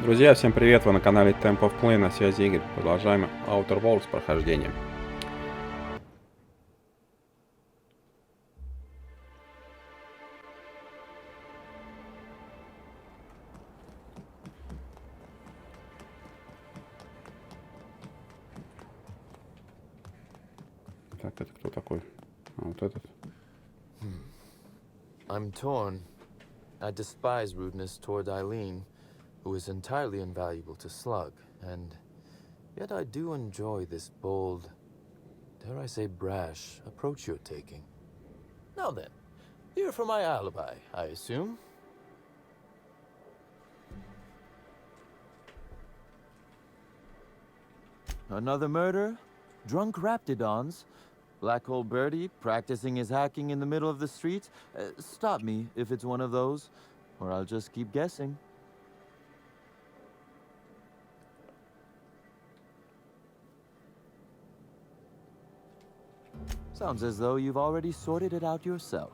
Друзья, всем привет! Вы на канале Temp of Play, на связи Игорь. Продолжаем Outer Worlds прохождение. Так, это кто такой? А, вот этот. I'm torn. I despise rudeness toward Eileen, who is entirely invaluable to Slug, and yet I do enjoy this bold, dare I say brash, approach you're taking. Now then, here for my alibi, I assume? Another murder? Drunk Raptidons? Black Hole Birdie practicing his hacking in the middle of the street? Stop me if it's one of those, or I'll just keep guessing. Sounds as though you've already sorted it out yourself.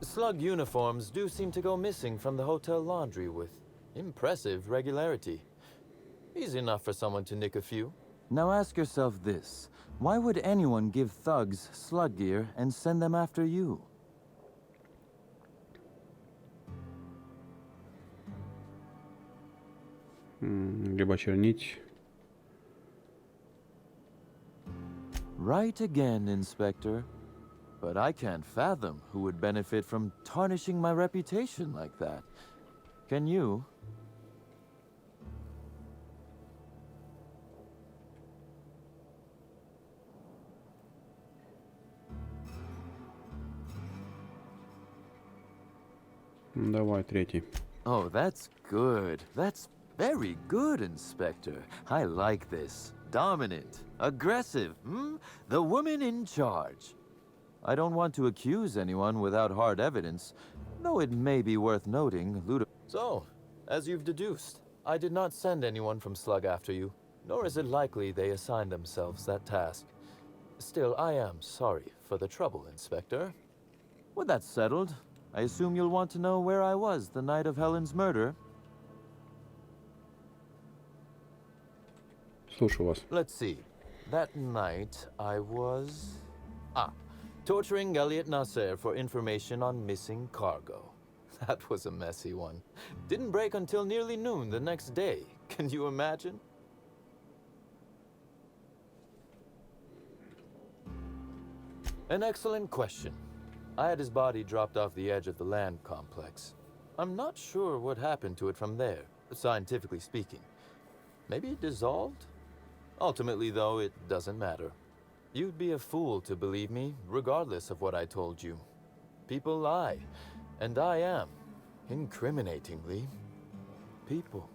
Slug uniforms do seem to go missing from the hotel laundry with impressive regularity. Easy enough for someone to nick a few. Now ask yourself this. Why would anyone give thugs slug gear and send them after you? Либо чернить. Right again, Inspector. But I can't fathom who would benefit from tarnishing my reputation like that. Can you? Давай, третий. Oh, that's good. That's very good, Inspector. I like this. Dominant, aggressive, The woman in charge. I don't want to accuse anyone without hard evidence, though it may be worth noting, So, as you've deduced, I did not send anyone from Slug after you, nor is it likely they assigned themselves that task. Still, I am sorry for the trouble, Inspector. With that settled, I assume you'll want to know where I was the night of Helen's murder. Слушаю вас. Let's see. That night, I was... torturing Elliot Nasser for information on missing cargo. That was a messy one. Didn't break until nearly noon the next day. Can you imagine? An excellent question. I had his body dropped off the edge of the land complex. I'm not sure what happened to it from there, scientifically speaking. Maybe it dissolved? Ultimately, though, it doesn't matter. You'd be a fool to believe me, regardless of what I told you. People lie, and I am, incriminatingly, people.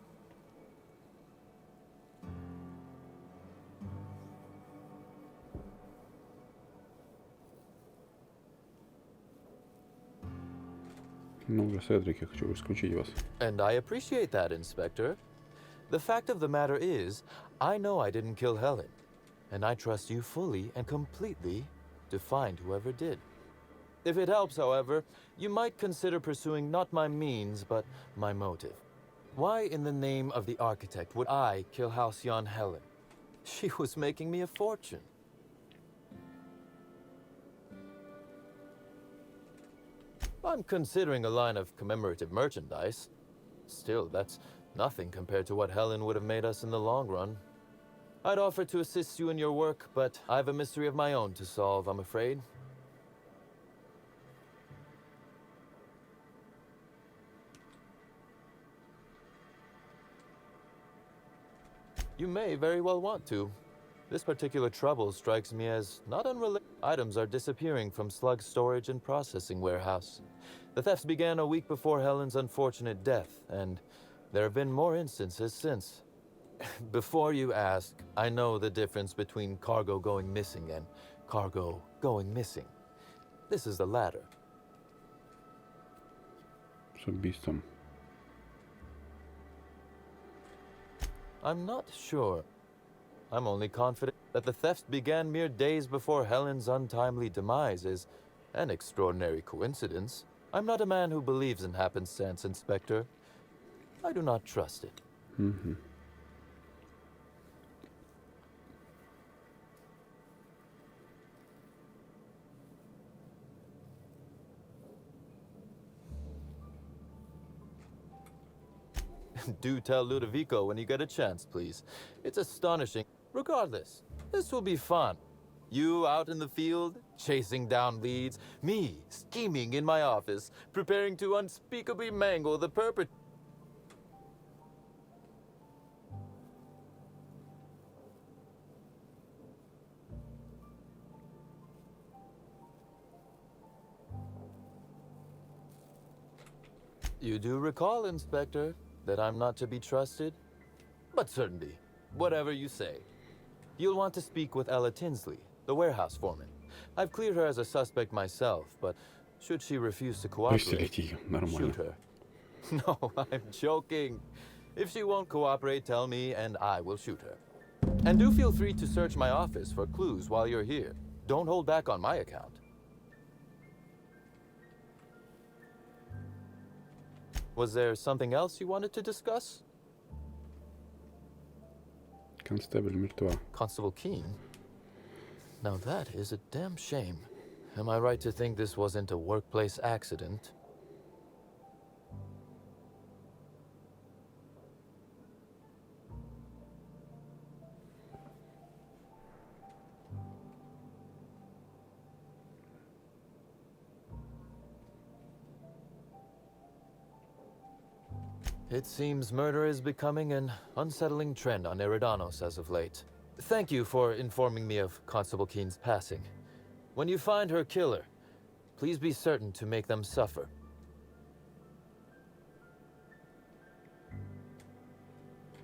Ну, уже Седрик, я хочу исключить вас. And I appreciate that, Inspector. The fact of the matter is, I know I didn't kill Helen, and I trust you fully and completely to find whoever did. If it helps, however, you might consider pursuing not my means, but my motive. Why in the name of the architect would I kill Halcyon Helen? She was making me a fortune. I'm considering a line of commemorative merchandise. Still, that's nothing compared to what Helen would have made us in the long run. I'd offer to assist you in your work, but I have a mystery of my own to solve, I'm afraid. You may very well want to. This particular trouble strikes me as not unrelated. Items are disappearing from Slug's storage and processing warehouse. The thefts began a week before Helen's unfortunate death, and there have been more instances since. Before you ask, I know the difference between cargo going missing and cargo going missing. This is the latter. С убийством. I'm not sure. I'm only confident that the thefts began mere days before Helen's untimely demise is An extraordinary coincidence. I'm not a man who believes in happenstance, Inspector. I do not trust it. Do tell Ludovico when you get a chance, please. It's astonishing. Regardless, this will be fun. You out in the field, chasing down leads. Me, scheming in my office, preparing to unspeakably mangle the perpetrator. You do recall, Inspector, that I'm not to be trusted? But certainly, whatever you say. You'll want to speak with Ella Tinsley, the warehouse foreman. I've cleared her as a suspect myself, but should she refuse to cooperate, shoot her. No, I'm joking. If she won't cooperate, tell me and I will shoot her. And do feel free to search my office for clues while you're here. Don't hold back on my account. Was there something else you wanted to discuss? Констебль мертва. Constable Keene? Now that is a damn shame. Am I right to think this wasn't a workplace accident? It seems murder is becoming an unsettling trend on Eridanos as of late. Thank you for informing me of Constable Keene's passing. When you find her killer, please be certain to make them suffer.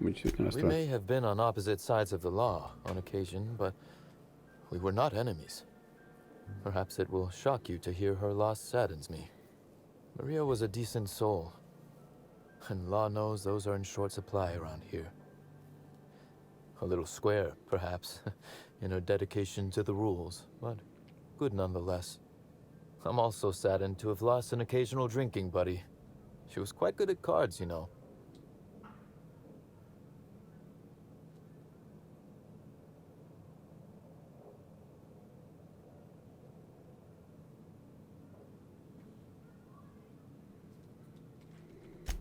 We may have been on opposite sides of the law on occasion, but we were not enemies. Perhaps it will shock you to hear her loss saddens me. Maria was a decent soul. And law knows those are in short supply around here. A little square, perhaps, in her dedication to the rules, but good nonetheless. I'm also saddened to have lost an occasional drinking buddy. She was quite good at cards, you know.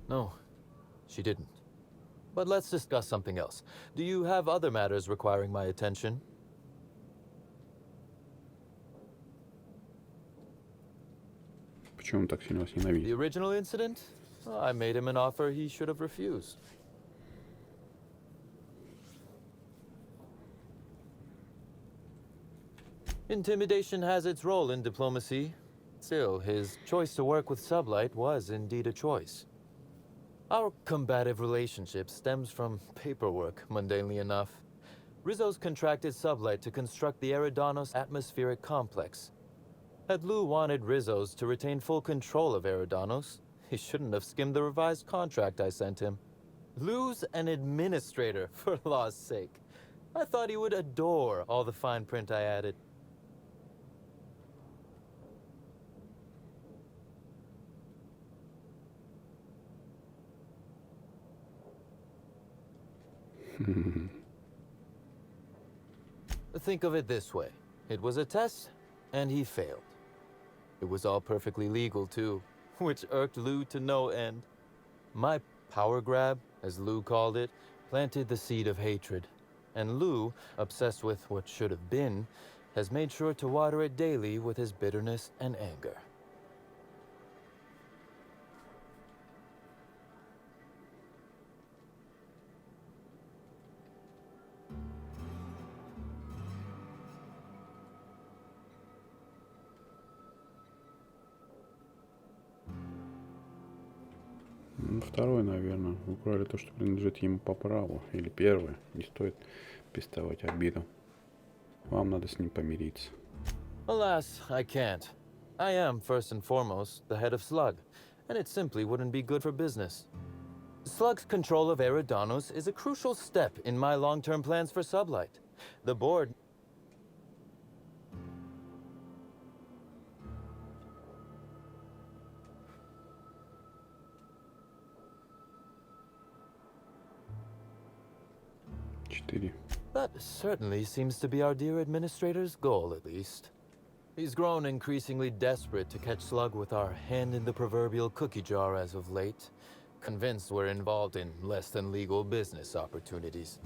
No, she didn't. But let's discuss something else. Do you have other matters requiring my attention? Почему он так сильно вас ненавидит? The original incident? I made him an offer he should have refused. Intimidation has its role in diplomacy. Still, his choice to work with Sublight was indeed a choice. Our combative relationship stems from paperwork, mundanely enough. Rizzo's contracted Sublight to construct the Eridanos atmospheric complex. Had Lou wanted Rizzo's to retain full control of Eridanos, he shouldn't have skimmed the revised contract I sent him. Lou's an administrator, for law's sake. I thought he would adore all the fine print I added. Think of it this way. It was a test, and he failed. It was all perfectly legal, too, which irked Lou to no end. My power grab, as Lou called it, planted the seed of hatred. And Lou, obsessed with what should have been, has made sure to water it daily with his bitterness and anger. Ну, второй, наверное. Украли то, что принадлежит ему по праву. Или первое. Не стоит пестовать обиду. Вам надо с ним помириться. Alas, I can't. I am, first and foremost, the head of Slug, and it simply wouldn't be good for business. Slug's control of Eridanos is a crucial step in my long-term plans for Sublight. The board... 4. That certainly seems to be our dear administrator's goal, at least. He's grown increasingly desperate to catch Slug with our hand in the proverbial cookie jar as of late, convinced we're involved in less than legal business opportunities.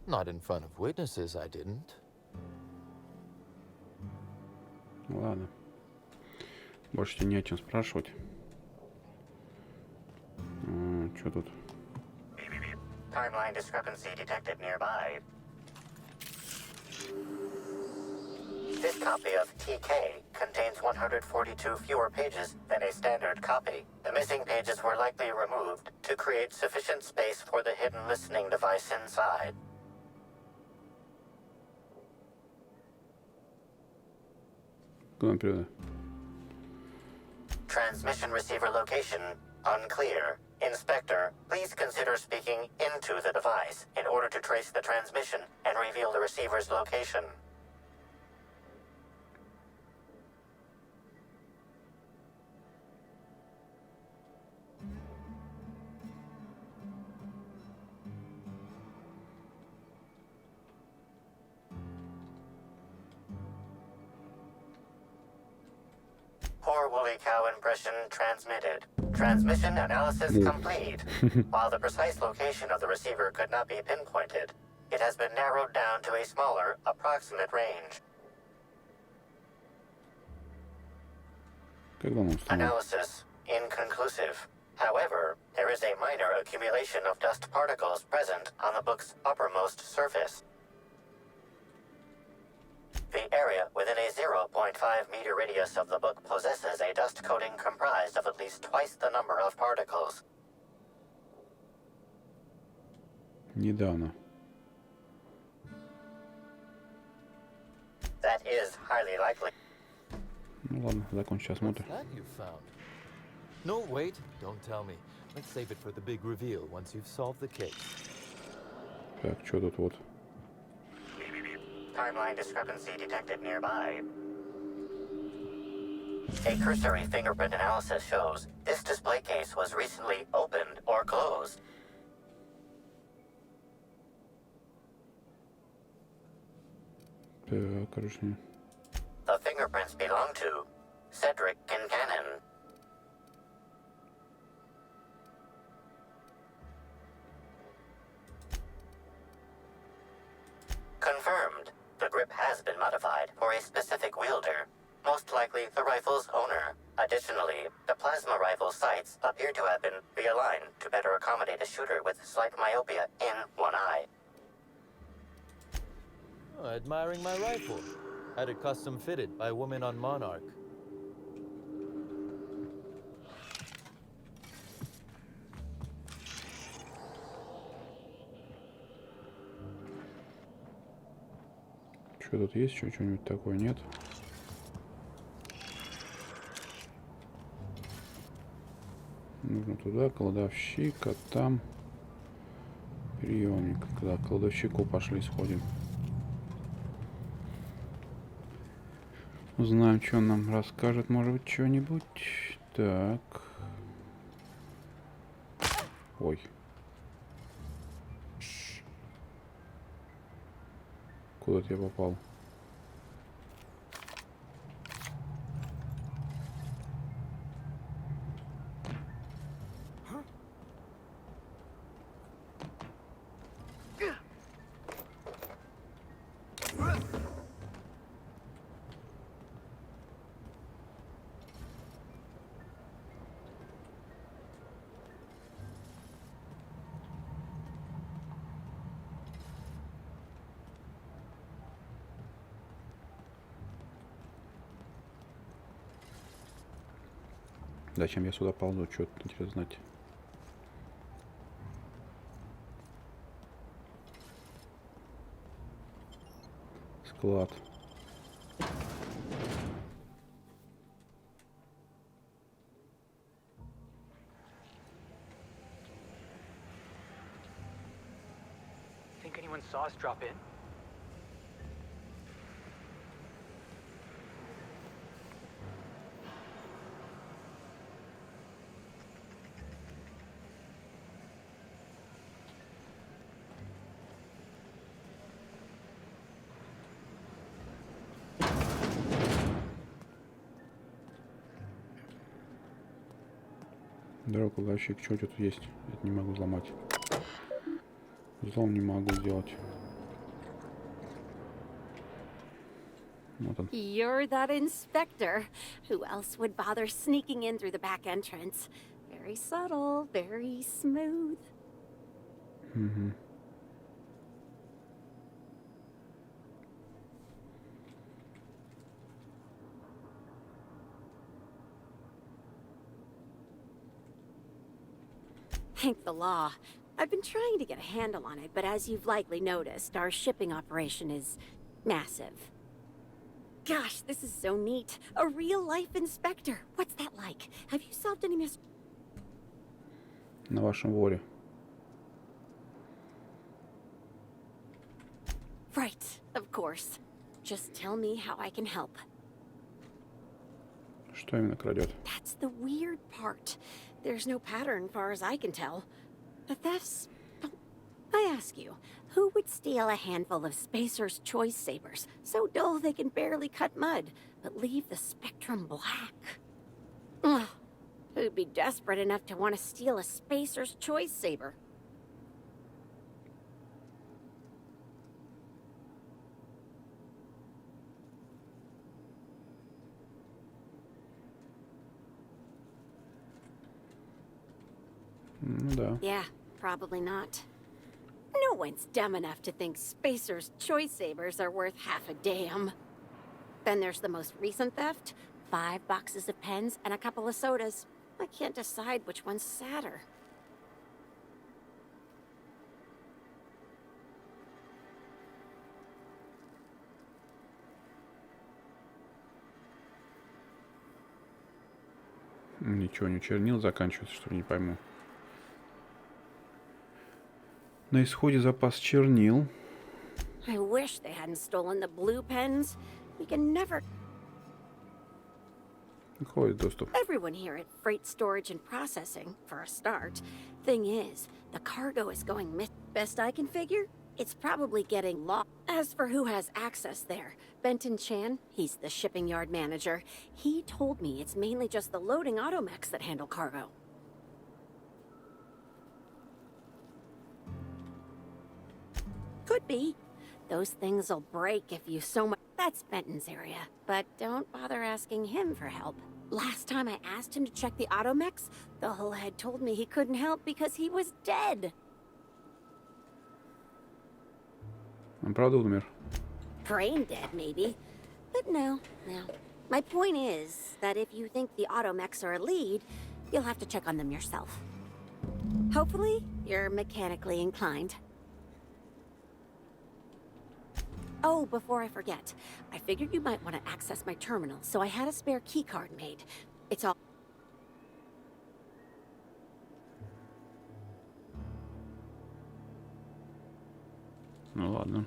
Not in front of witnesses, I didn't. Ладно. Больше тебе не о чем спрашивать. Что тут? Timeline discrepancy detected nearby. This copy of TK contains 142 fewer pages than a standard copy. The missing pages were likely removed to create sufficient space for the hidden listening device inside. Куда вперед? Transmission receiver location unclear. Inspector, please consider speaking into the device in order to trace the transmission and reveal the receiver's location. Poor woolly cow impression transmitted. Transmission analysis complete. While the precise location of the receiver could not be pinpointed, it has been narrowed down to a smaller, approximate range. Когда нам установить? Analysis inconclusive. However, there is a minor accumulation of dust particles present on the book's uppermost surface. The area within a 0.5-meter radius of the book possesses a dust coating comprised of at least twice the number of particles. Недавно. That is highly likely. Ну ладно, закончи осмотр. What's that you found? No, wait, don't tell me. Let's save it for the big reveal once you've solved the case. Так, что тут вот? Timeline discrepancy detected nearby. A cursory fingerprint analysis shows this display case was recently opened or closed. Так, короче. The fingerprints belong to Cedric Kincannon. Confirmed. The grip has been modified for a specific wielder, most likely the rifle's owner. Additionally, the plasma rifle sights appear to have been realigned to better accommodate a shooter with slight myopia in one eye. Oh, admiring my rifle. Had it custom fitted by a woman on Monarch. Что тут есть? Что-нибудь такое нет? Нужно туда, кладовщик, а там приемник. Когда к кладовщику пошли, сходим. Узнаем, что он нам расскажет, может быть, что-нибудь. Так. Ой. Куда-то я попал. Зачем я сюда ползу? Что тут интересно знать? Склад. Think anyone saw us drop in? Дорога, лагщик, что тут есть? Это не могу взломать. Взлом не могу сделать. Вот он. You're that inspector. Who else would bother sneaking in through the back entrance? Very subtle, very smooth. Угу. Thank the law. I've been trying to get a handle on it, but as you've likely noticed, our shipping operation is massive. Gosh, this is so neat. A real-life inspector. What's that like? Have you solved any mysteries? На вашем воре. Right, of course. Just tell me how I can help. Что именно крадет? That's the weird part. There's no pattern, far as I can tell. The thefts... I ask you, who would steal a handful of Spacer's Choice Sabers, so dull they can barely cut mud, but leave the spectrum black? Ugh. Who'd be desperate enough to want to steal a Spacer's Choice Saber? Ну да. Yeah, probably not. No one's dumb enough to think Spacer's Choice Sabers are worth half a damn. Then there's the most recent theft. 5 boxes of pens and a couple of sodas. I can't decide which one's sadder. Ничего, не чернил заканчивается, что ли, не пойму. На исходе запас чернил. I wish they hadn't stolen the blue pens. We can never... Какой доступ? Everyone here at Freight Storage and Processing, for a start. Thing is, the cargo is going best I can figure. It's probably getting lost. As for who has access there, Benton Chan, he's the shipping yard manager. He told me it's mainly just the loading automechs that handle cargo. Could be. Those things'll break if you so much... That's Benton's area, but don't bother asking him for help. Last time I asked him to check the automechs, the whole head told me he couldn't help because he was dead. Он правда умер? Brain dead, maybe. But no. My point is that if you think the automechs are a lead, you'll have to check on them yourself. Hopefully, you're mechanically inclined. Oh, before I forget, I figured you might want to access my terminal, so I had a spare keycard made. It's all... Ну ладно.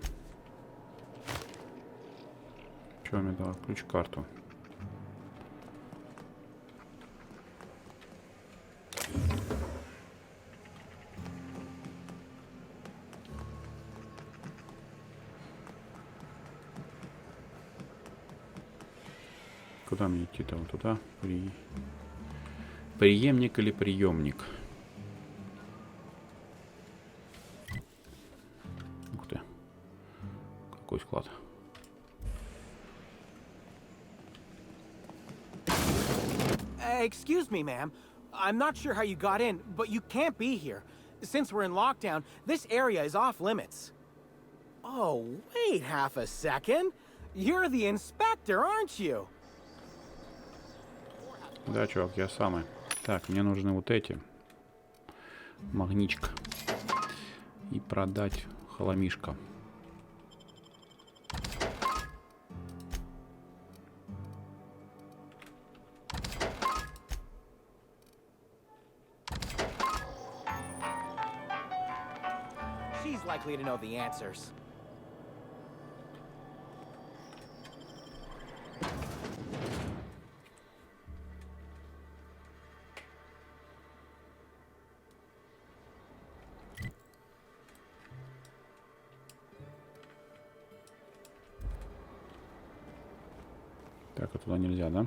Чё мне дала? Ключ-карту. Куда мне идти-то? Вот туда? Приемник или приемник? Ух ты. Какой склад. Excuse me, ma'am. I'm not sure how you got in, but you can't be here. Since we're in lockdown, this area is off limits. Oh, wait half a second. You're the inspector, aren't you? Да, чувак, я самый. Так, мне нужны вот эти. Магничка. И продать хламишка. She's likely to know the answers. Так, а туда нельзя, да?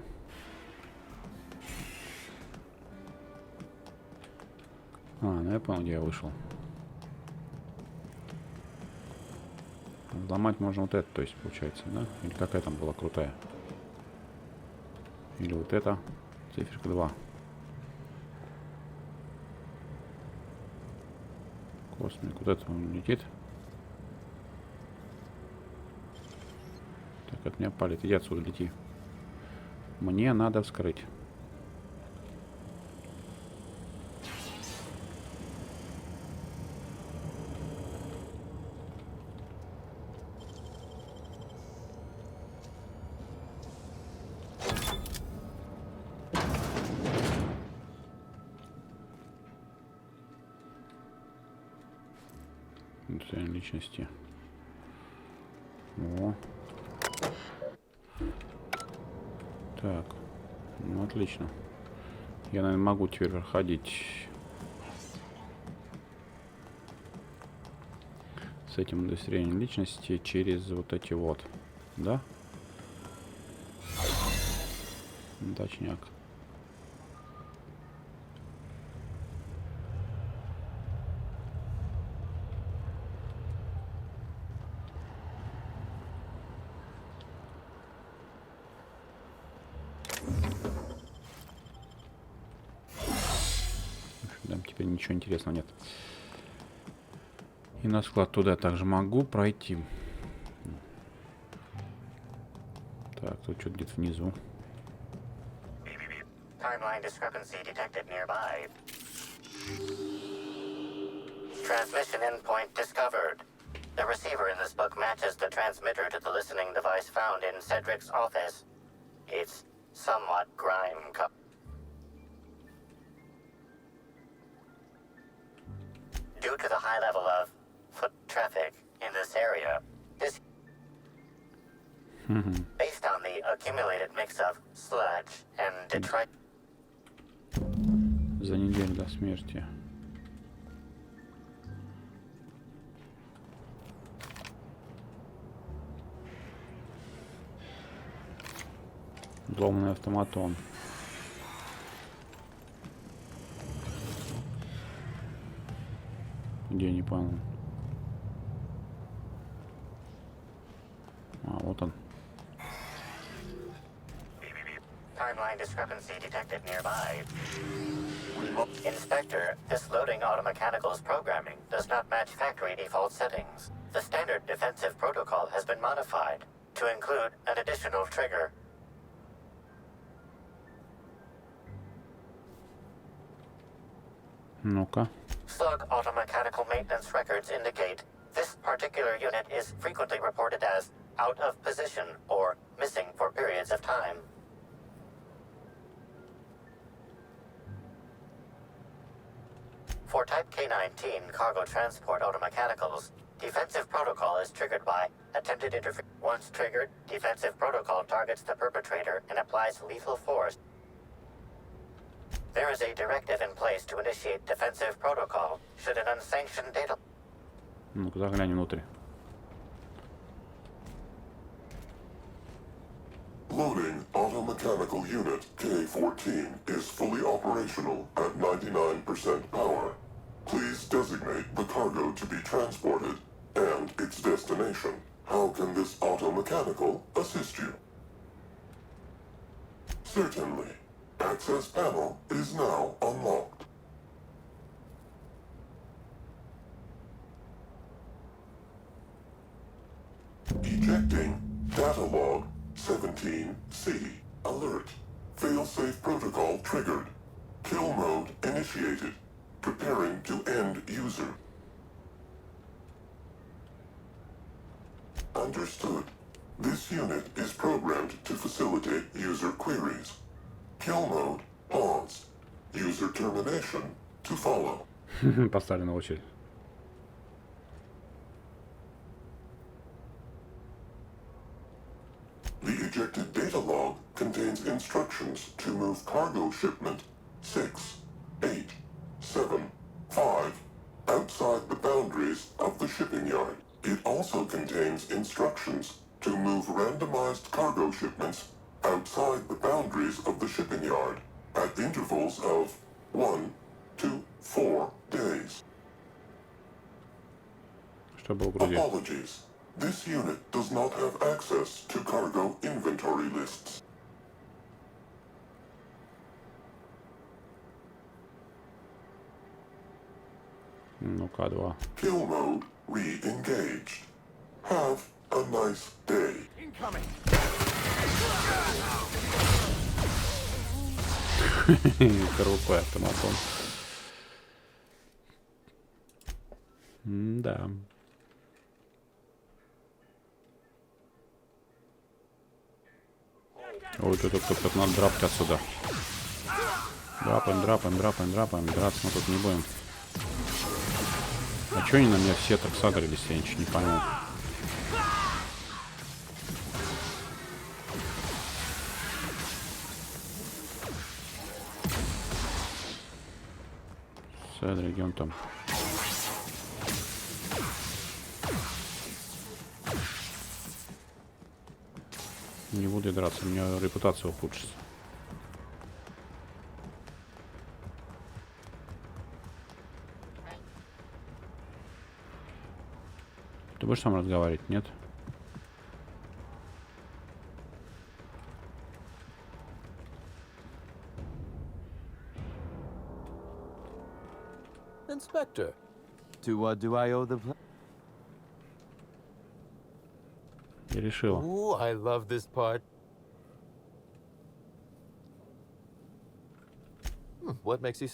Ну я понял, где я вышел. Взломать можно вот это, то есть, получается, да? Или какая там была крутая? Или вот это, циферка 2. Космик, вот это он летит. Так, от меня палит, иди отсюда, лети. Мне надо вскрыть. Личности. О. Так. Ну, отлично. Я, наверное, могу теперь проходить с этим удостоверением личности через вот эти вот. Да? Точняк. Ничего интересного нет. И на склад туда также могу пройти. Так, тут что-то где-то внизу. Timeline discrepancy detected nearby. Transmission endpoint discovered. The receiver in this book matches the transmitter to the listening device found in Cedric's office. It's somewhat grime cup. Due to the high level of foot traffic in this area, this based on the accumulated mix of sludge and detritus. За неделю до смерти. Взломанный автоматон. Где, не понял. Вот он. Timeline discrepancy detected nearby. Inspector, this loading automechanical's programming does not match factory default settings. The standard defensive protocol has been modified to include an additional trigger. Ну-ка. Slug automechanical maintenance records indicate this particular unit is frequently reported as out of position or missing for periods of time. For Type K-19 cargo transport automechanicals, defensive protocol is triggered by attempted interference. Once triggered, defensive protocol targets the perpetrator and applies lethal force. There is a directive in place to initiate defensive protocol should an unsanctioned data... Ну-ка, заглянем внутрь. Loading automechanical unit K-14 is fully operational at 99% power. Please designate the cargo to be transported and its destination. How can this automechanical assist you? Certainly. Access panel is now unlocked. Ejecting data log 17C. Alert. Failsafe protocol triggered. Kill mode initiated. Preparing to end user. Understood. This unit is programmed to facilitate user queries. Kill mode pause. User termination to follow. Поставили на очередь. The ejected data log contains instructions to move cargo shipment 6, 8, 7, 5 outside the boundaries of the shipping yard. It also contains instructions to move randomized cargo shipments outside the boundaries of the shipping yard at intervals of 1 to 4 days. Что было в груди? Apologies. This unit does not have access to cargo inventory lists. Ну-ка, 2. Kill mode re-engaged. Have a nice day. Incoming. Крупный автоматон. Да. Ой, тут надо драпать отсюда. Драпаем. Драться мы тут не будем. А чё они на меня все так сагрились, я ничего не понял. Смотри, где он там? Не буду драться, у меня репутация ухудшится. Ты будешь сам разговаривать, нет? Inspector, to what do I owe the Я решил. Ooh, I love this part. What makes you...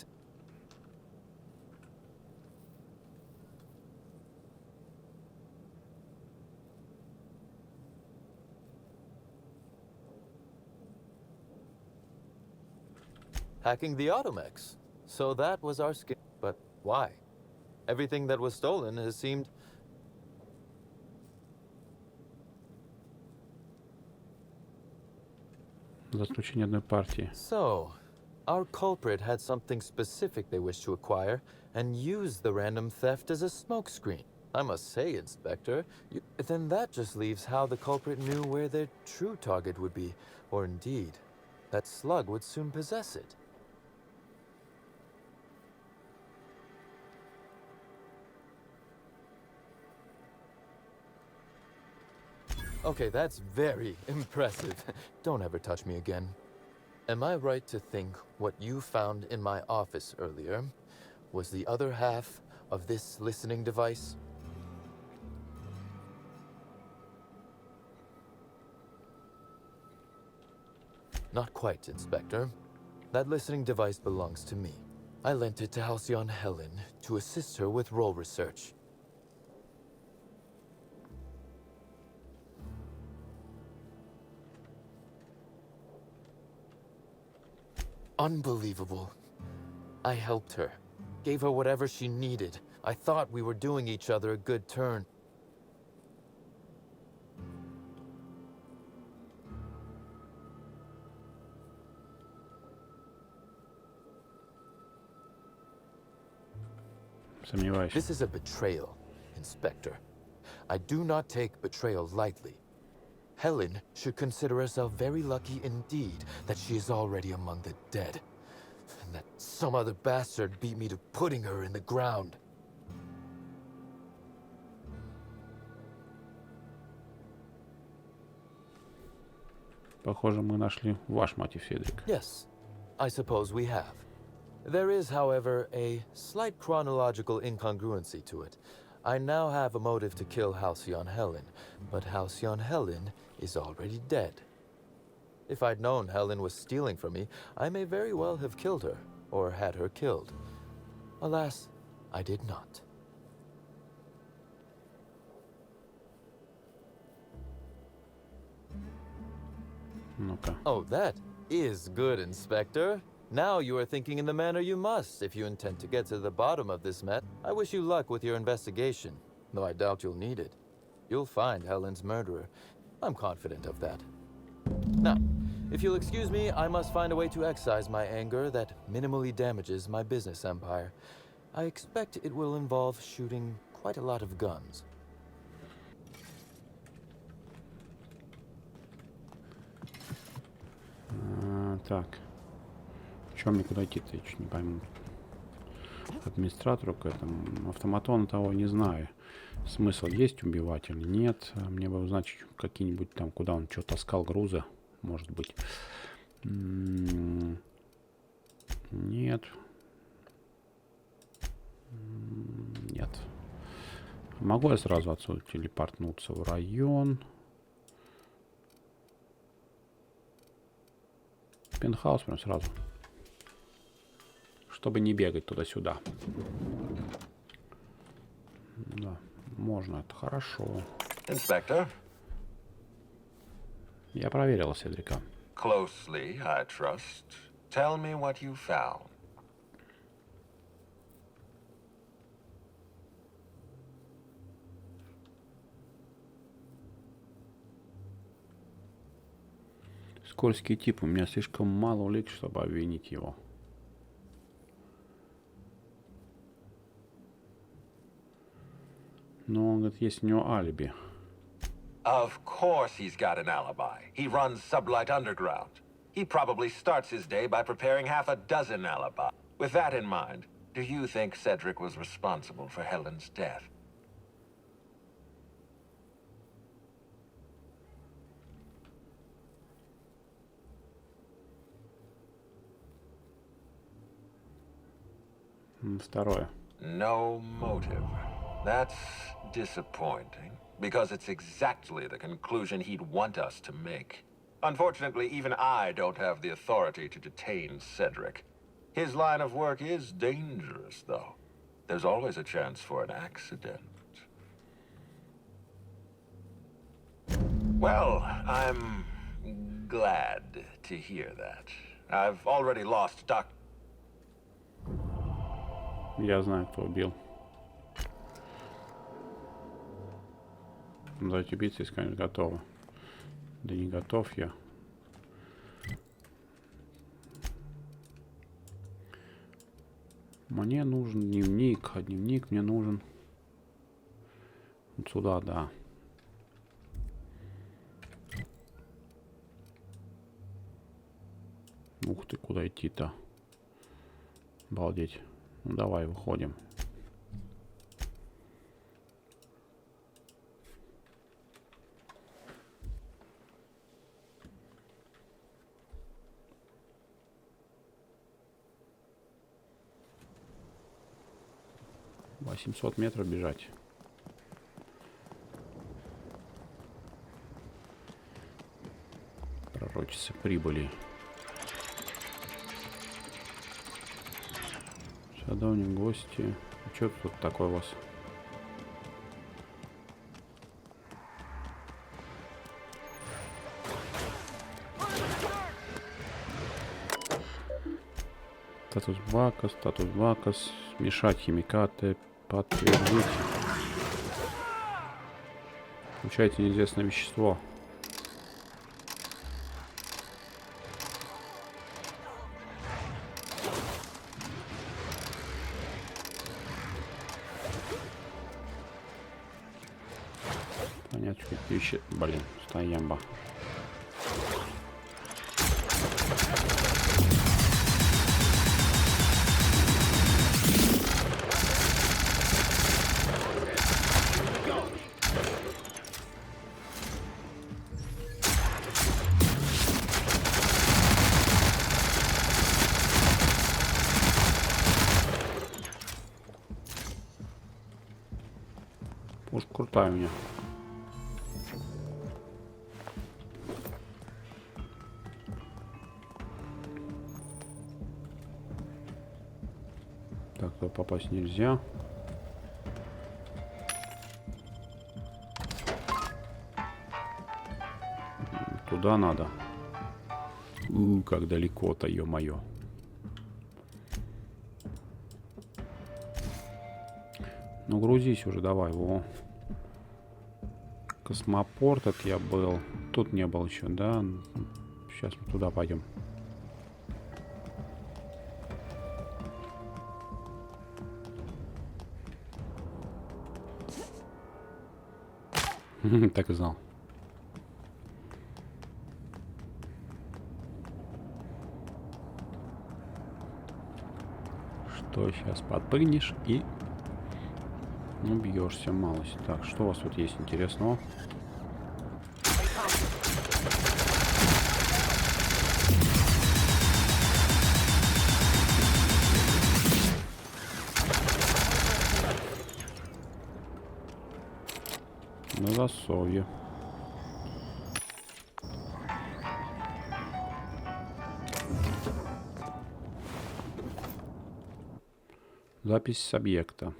Hacking the Automex. So that was our skill. But why? Everything that was stolen has seemed... Заключение одной партии. So, our culprit had something specific they wished to acquire and used the random theft as a smokescreen. I must say, Inspector, then that just leaves how the culprit knew where their true target would be, or indeed, that slug would soon possess it. Okay, that's very impressive. Don't ever touch me again. Am I right to think what you found in my office earlier was the other half of this listening device? Not quite, Inspector. That listening device belongs to me. I lent it to Halcyon Helen to assist her with role research. Unbelievable. I helped her. Gave her whatever she needed. I thought we were doing each other a good turn. Сомневаюсь. This is a betrayal, Inspector. I do not take betrayal lightly. Helen should consider herself very lucky indeed that she is already among the dead, and that some other bastard beat me to putting her in the ground. Похоже, мы нашли ваш мотив, Седрик. Yes, I suppose we have. There is, however, a slight chronological incongruency to it. I now have a motive to kill Halcyon Helen, but Halcyon Helen is already dead. If I'd known Helen was stealing from me, I may very well have killed her, or had her killed. Alas, I did not. Ну-ка. Oh, that is good, Inspector. Now you are thinking in the manner you must if you intend to get to the bottom of this mess. I wish you luck with your investigation, though I doubt you'll need it. You'll find Helen's murderer. I'm confident of that. Now, if you'll excuse me, I must find a way to excise my anger that minimally damages my business empire. I expect it will involve shooting quite a lot of guns. Так. Чем мне куда идти-то, я чуть не пойму. администратору к этому. Автоматона того не знаю. Смысл есть убивать или нет. Мне бы узнать какие-нибудь там, куда он что таскал грузы. Может быть. Нет. Нет. Могу я сразу отсюда телепортнуться в район? Пентхаус прям сразу. Чтобы не бегать туда-сюда. Да, можно, это хорошо. Inspector? Я проверил Седрика. Closely, I trust. Tell me what you found. Скользкий тип. У меня слишком мало улик, чтобы обвинить его. Но он говорит, есть у него алиби. Of course he's got an alibi. He runs Sublight Underground. He probably starts his day by preparing half a dozen alibis. With that in mind, do you think Cedric was responsible for Helen's death? Второе. No motive. That's disappointing, because it's exactly the conclusion he'd want us to make. Unfortunately, even I don't have the authority to detain Cedric. His line of work is dangerous, though. There's always a chance for an accident. Well, I'm glad to hear that. I've already lost Doc. Я знаю, кто убил. Давайте убийцы искать готово. Да не готов я. Мне нужен дневник, а дневник мне нужен вот сюда, да. Ух ты, куда идти-то? Обалдеть. Ну давай, выходим. $800 метров бежать. Пророчица прибыли. Садовник, гости. А что тут такое у вас? Статус бака, смешать химикаты, подтвердить. Получаете неизвестное вещество. Понять, какие вещи. Блин, стоямба. Пушка крутая у меня. Так, туда попасть нельзя. Туда надо. Как далеко-то, ё-моё. Ну, грузись уже, давай, во. Космопорт это я был. Тут не был еще, да? Сейчас мы туда пойдем. Так и знал. То сейчас подпрыгнешь и убьешься малость. Так, что у вас тут есть интересного? На засовье. Запись с объекта.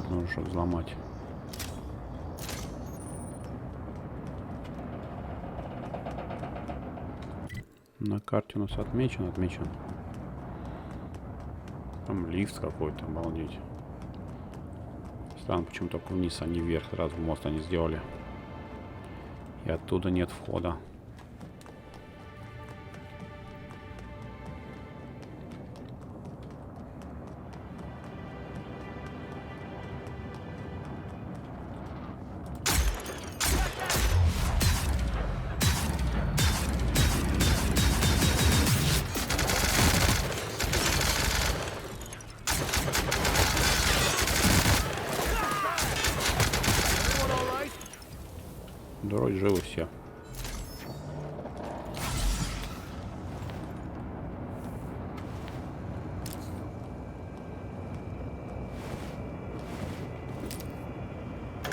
Нужно, чтобы взломать. На карте у нас отмечен. Там лифт какой-то, обалдеть. Странно, почему только вниз, а не вверх. Сразу мост они сделали. И оттуда нет входа. Вроде живы все.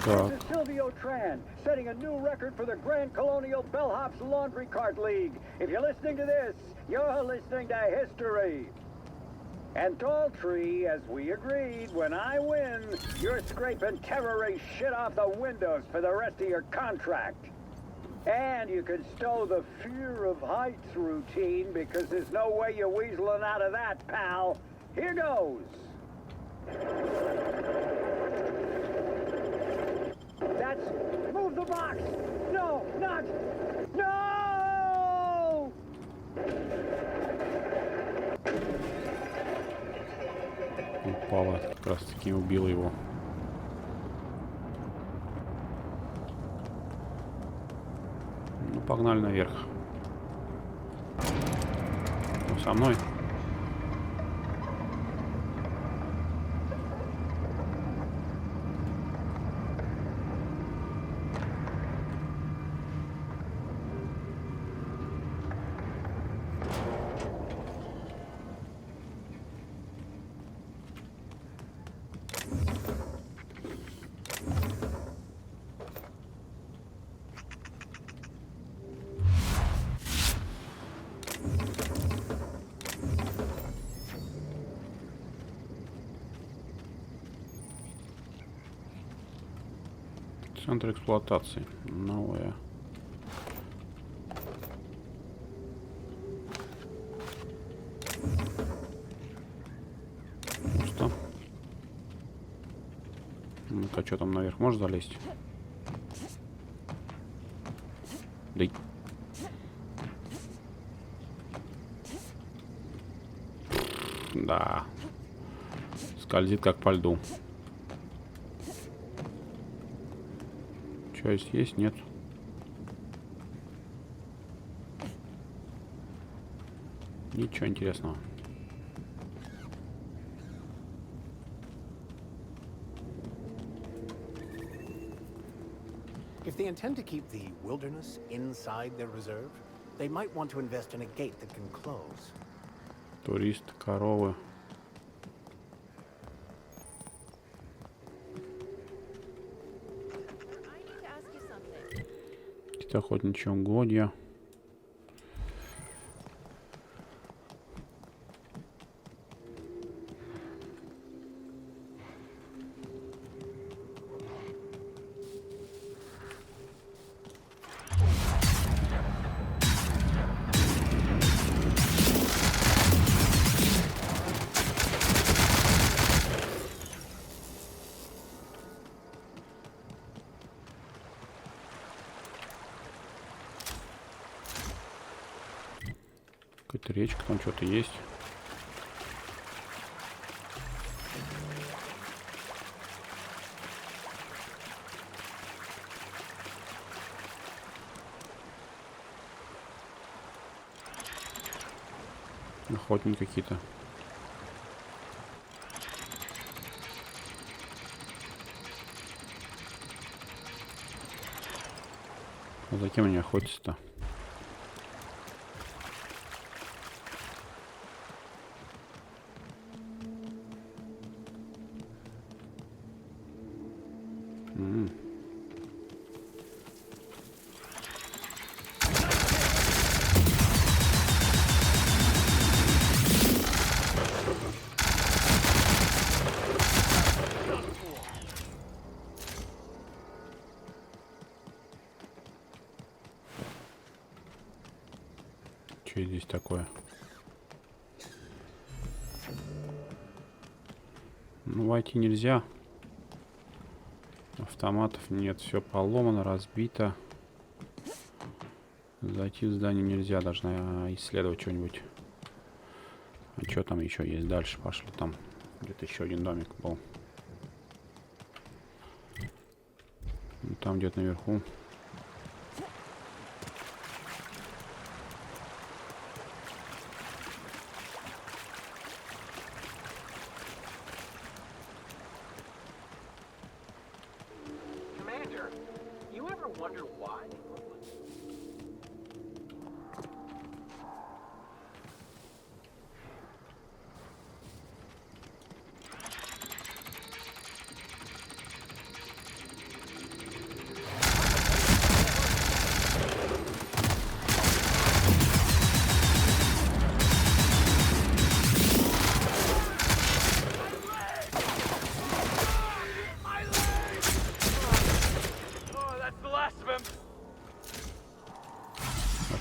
Так. Setting a new record for the Grand Colonial Bellhops Laundry Cart League. If you're listening to this, you're listening to history. And Daltrey, as we agreed, when I win, you're scraping terrorist shit off the windows for the rest of your contract. And you can stow the fear of heights routine because there's no way you're weaseling out of that, pal. Here goes. That's... Move the box! No, not... No! Упала, как раз таки убил его. Ну, погнали наверх. Ну, со мной. Центр эксплуатации. Новая. Пусто. Ну-ка, что там наверх? Можешь залезть? Да. Скользит как по льду. Что есть? Нет. Ничего интересного. If they intend to keep the wilderness inside their reserve, they might want to invest in a gate that can close. Турист, коровы. Охотничьи угодья. Какая-то речка, там что-то есть. Охотники какие-то. А за кем они охотятся-то? Что здесь такое? Ну, войти нельзя. Автоматов нет, все поломано, разбито. Зайти в здание нельзя, должна исследовать что-нибудь. А что там еще есть? Дальше пошли, там где-то еще один домик был. Там где-то наверху.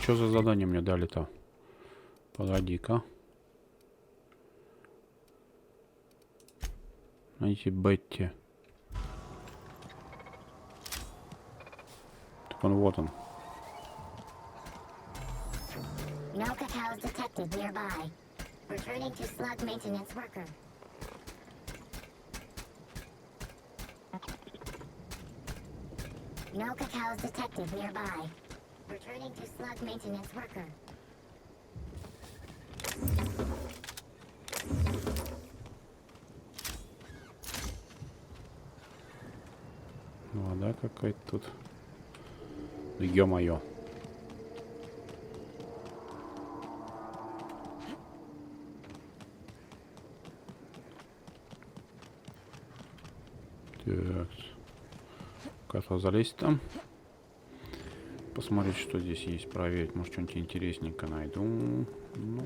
Что за задание мне дали-то? Погоди-ка. Найти Бетти. Так он вот он. No cacao's detected nearby. Returning to slug maintenance worker. No cacao's detected nearby. Returning to slug maintenance worker. Вода какая-то тут. Да ё-моё. Так. Как залезть там? Посмотреть, что здесь есть, проверить. Может, что-нибудь интересненькое найду. Ну.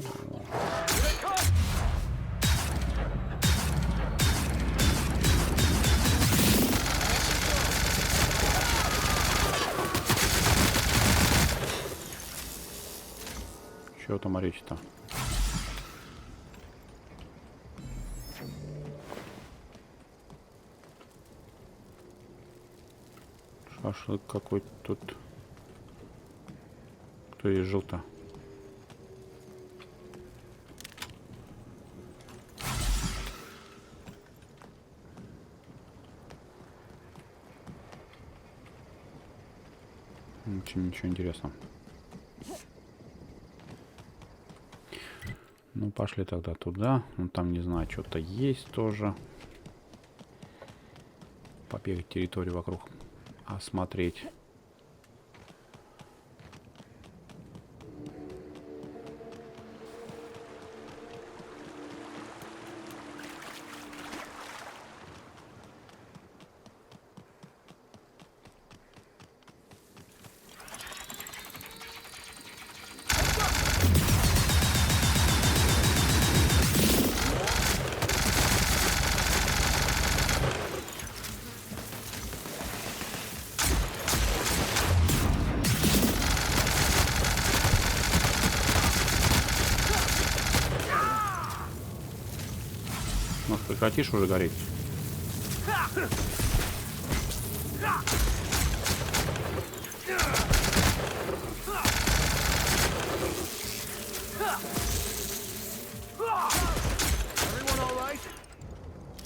Что там речь-то? Шашлык какой-то тут. Кто здесь жил-то? Ничего интересного. Ну, пошли тогда туда. Ну, там, не знаю, что-то есть тоже. Побегать территорию вокруг. Осмотреть. Может, прекратишь уже гореть?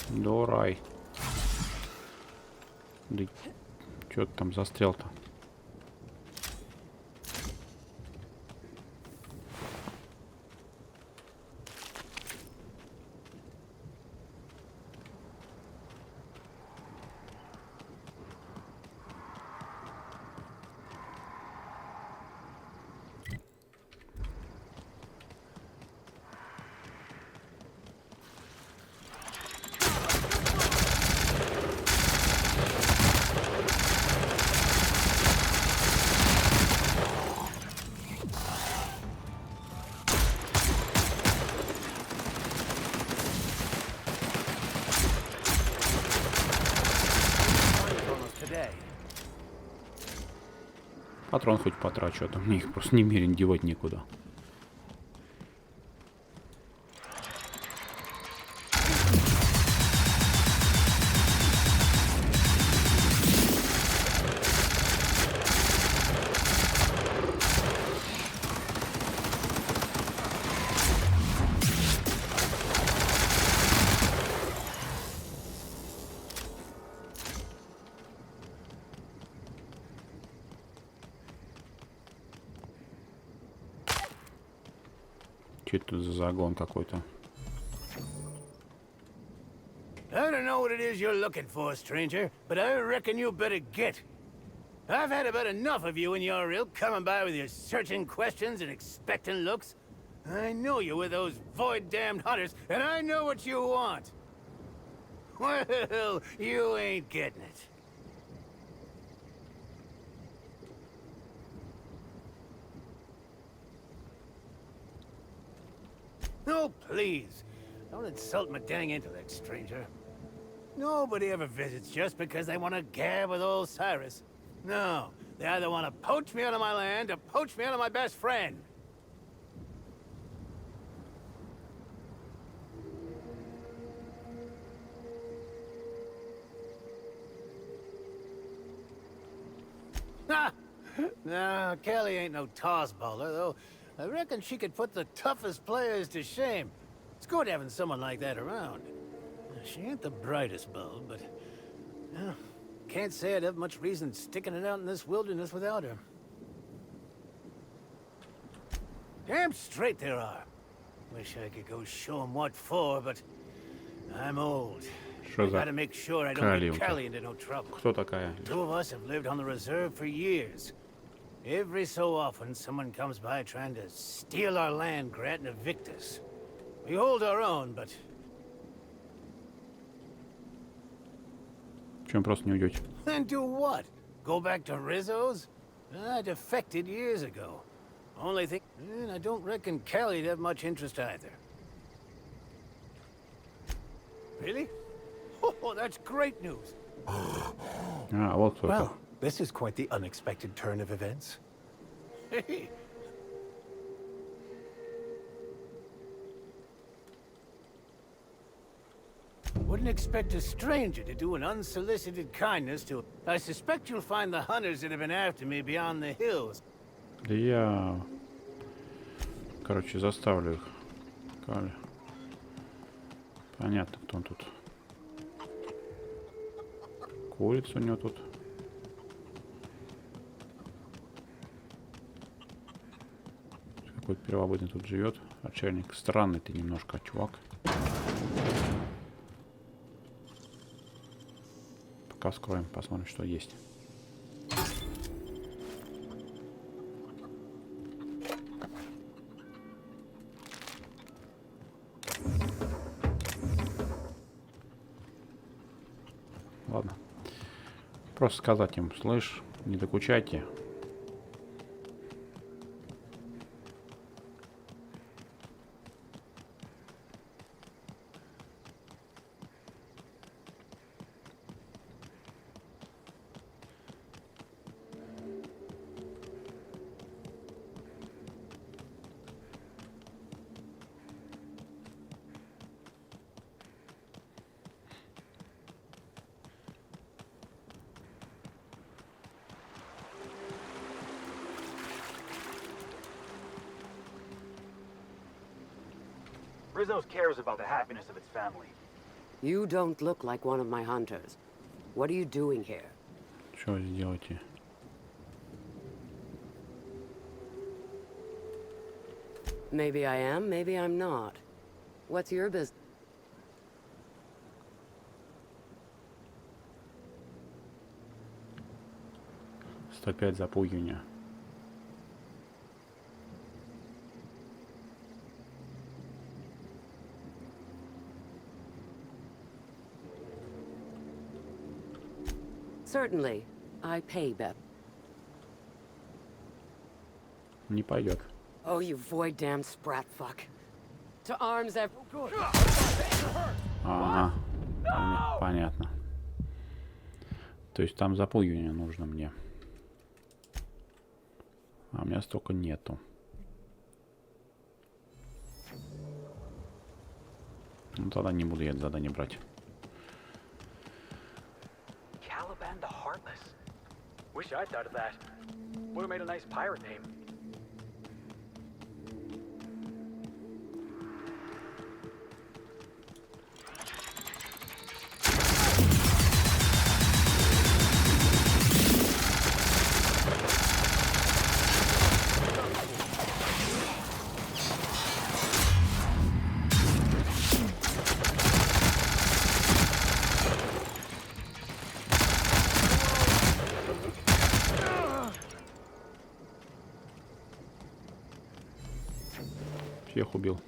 Да, рай. Да, чё ты там застрял-то? Патрон хоть потрачу, а то мне их просто немерено девать некуда. Что это тут за загон какой-то? I don't know what it is you're looking for, stranger, but I reckon you better get. I've had about enough of you and your ilk coming by with your searching questions and expectant looks. I know you with those void-damned hunters, and I know what you want. Well, you ain't getting it. No, please. Don't insult my dang intellect, stranger. Nobody ever visits just because they want to gab with old Cyrus. No, they either want to poach me out of my land or poach me out of my best friend. Ha! No, Kelly ain't no toss baller, though. I reckon she could put the toughest players to shame. It's good having someone like that around. She ain't the brightest bulb, but... can't say I'd have much reason sticking it out in this wilderness without her. Damn straight there are. Wish I could go show 'em what for, but... I'm old. I gotta make sure I don't get Kelly into no trouble. Кто такая? Two of us have lived on the reserve for years. Every so often, someone comes by trying to steal our land grant and evict us. We hold our own, but... Чем просто не уйдете? And do what? Go back to Rizzo's? I defected years ago. Only thing... And I don't reckon Kelly'd have much interest either. Really? Oh, that's great news. А, вот кто-то. Well, this is quite the unexpected turn of events. Wouldn't expect a stranger to do an unsolicited kindness to... I suspect you'll find the hunters that have been after me beyond the hills. Да я... Короче, заставлю их. Понятно, кто он тут. Курица у него тут. Какой-то первобытный тут живет. Очельник. Странный ты немножко, чувак. Пока вскроем, посмотрим, что есть. Ладно. Просто сказать им, слышь, не докучайте. Rizzo's cares about the happiness of its family. You don't look like one of my hunters. What are you doing here? Что вы делаете? Maybe I am, maybe I'm not. What's your business? 105 запугивания. Certainly, I pay better. Не пойдет. Oh, you void-damned sprat fuck. To arms, Ага, понятно. То есть там запугивание нужно мне. меня столько нету. Ну тогда не буду я это задание брать. Caliban the Heartless. Wish I'd thought of that. Would have made a nice pirate name. Всех убил.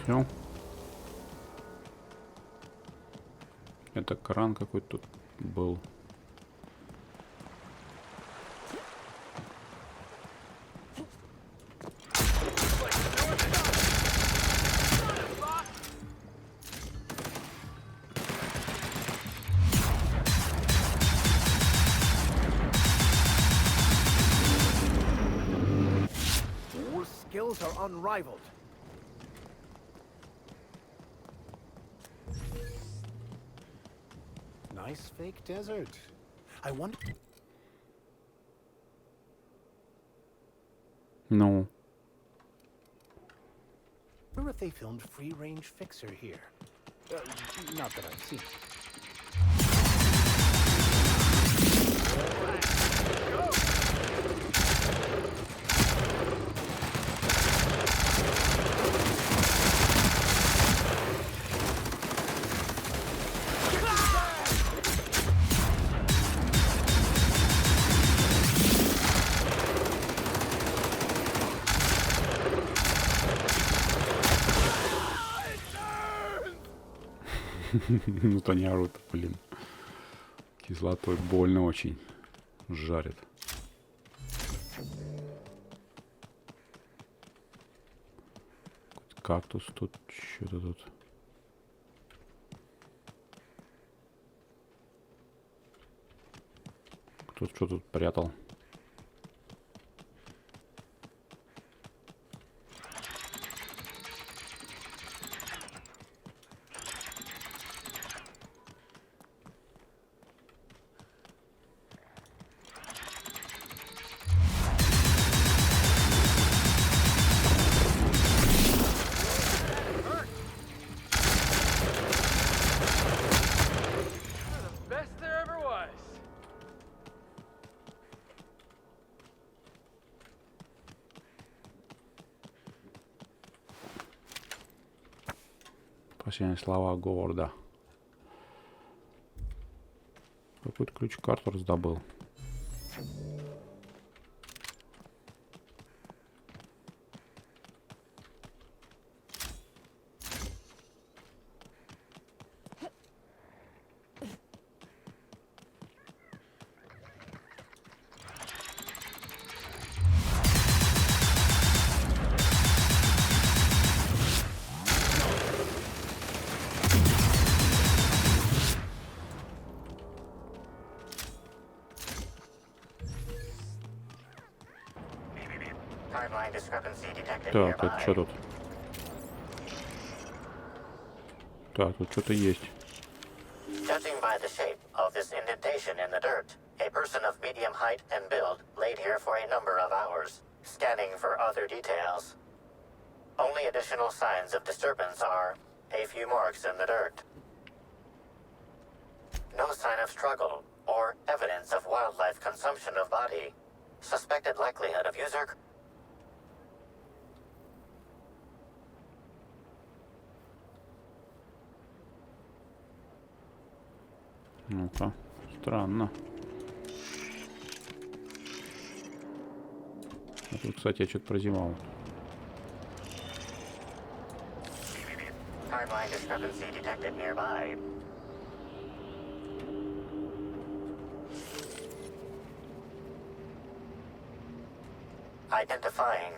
Все. Это кран какой-то тут был. Your skills are unrivaled. Nice fake desert. I wonder Ну. if they filmed Free Range Fixer here. Not that I've seen. Ну то не орут, блин. Кислотой больно очень жарит. Кактус тут, что-то тут. Кто-то что тут прятал. Последние слова Говарда. Какой-то ключ-карту раздобыл. Так, это что тут? Так, тут что-то есть. Judging by the shape of this indentation in the dirt, a person of medium height and build laid here for a number of hours, scanning for other details. Only additional signs of disturbance are a few marks in the dirt. No sign of struggle or evidence of wildlife consumption of body. Suspected likelihood of user... Ну-ка, странно. Тут, кстати, я что-то прозевал. Timeline discrepancy detected nearby. Identifying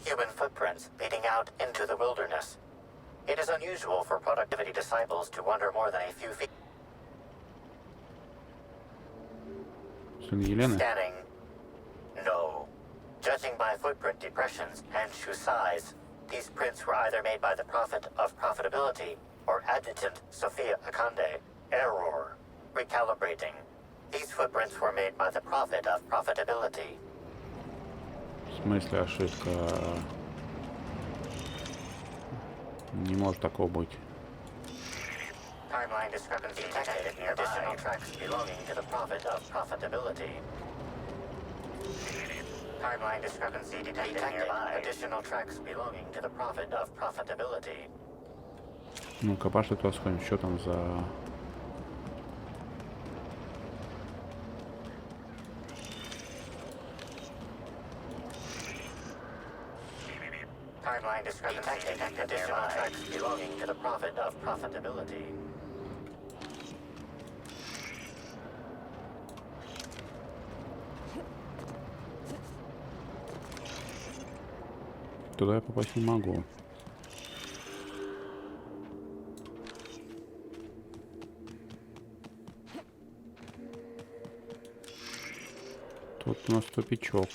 human footprints leading out into the wilderness. It is unusual for productivity disciples to wander more than a few feet. Сын Елены? Scanning. No. Judging by footprint depressions and shoe size, these prints were either made by the Prophet of Profitability or Adjutant Sophia Akande. Error. Recalibrating. These footprints were made by the Prophet of Profitability. В смысле ошибка? Не может такого быть. Timeline discrepancy detected near additional tracks belonging to the Prophet of Profitability. Timeline discrepancy detected nearby. Additional tracks belonging to the Prophet of Profitability. Ну-ка, пошли туда сходим. Что там за... Timeline discrepancy detected additional tracks belonging to the Prophet of Profitability. Туда я попасть не могу. Тут у нас тупичок.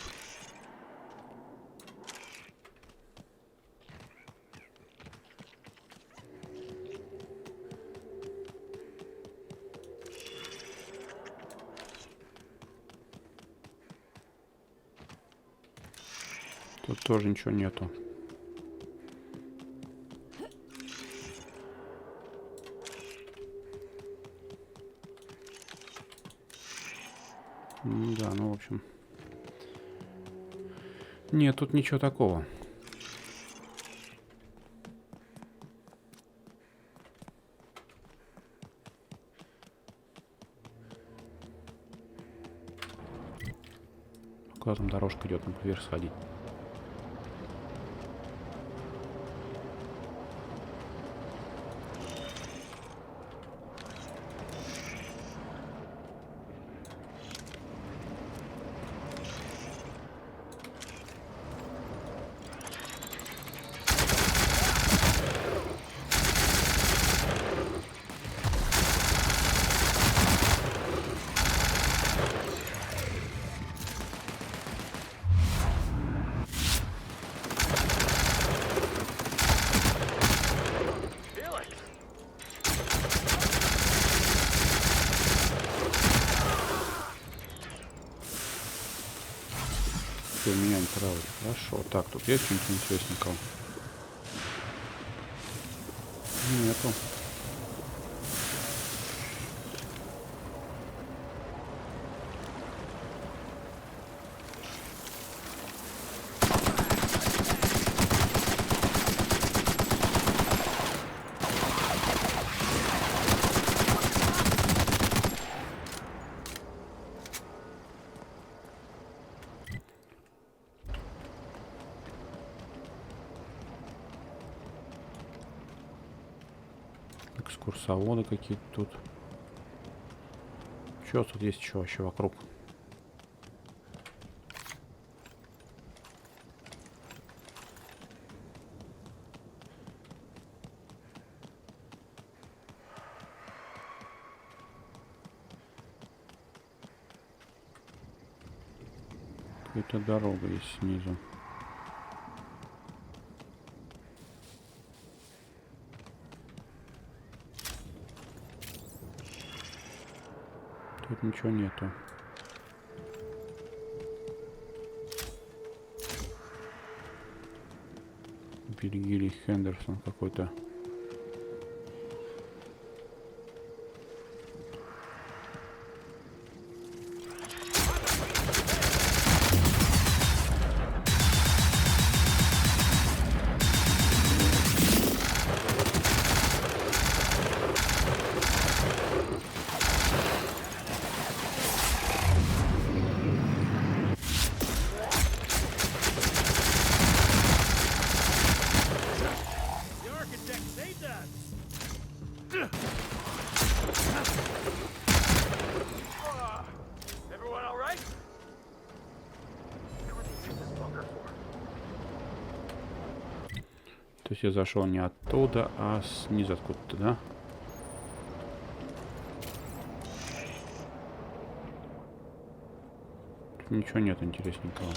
Тут тоже ничего нету. Да, ну, в общем. Нет, тут ничего такого. Куда там дорожка идет, нам вверх сходить? Меня не травит. Хорошо. Так, тут есть что-нибудь интересненького? Нету. Экскурсоводы какие-то тут. Что тут есть еще вообще вокруг? Какая-то дорога есть снизу. Тут ничего нету. Вильгилий Хендерсон какой-то. есть я зашел не оттуда, а снизу откуда-то, да? Тут ничего нет интересненького.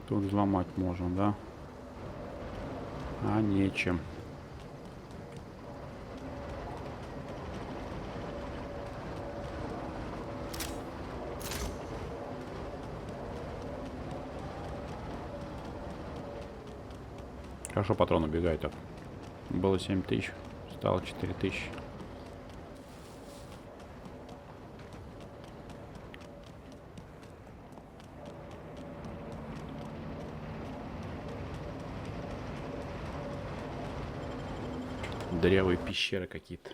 Тут взломать можно, да? А нечем. Хорошо патрон убегает. Так. Было 7000, стало 4000. Дырявые пещеры какие-то.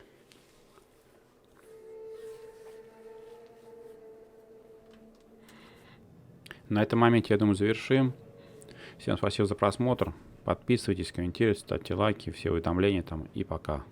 На этом моменте, я думаю, завершим. Всем спасибо за просмотр. Подписывайтесь, комментируйте, ставьте лайки, все уведомления там и пока.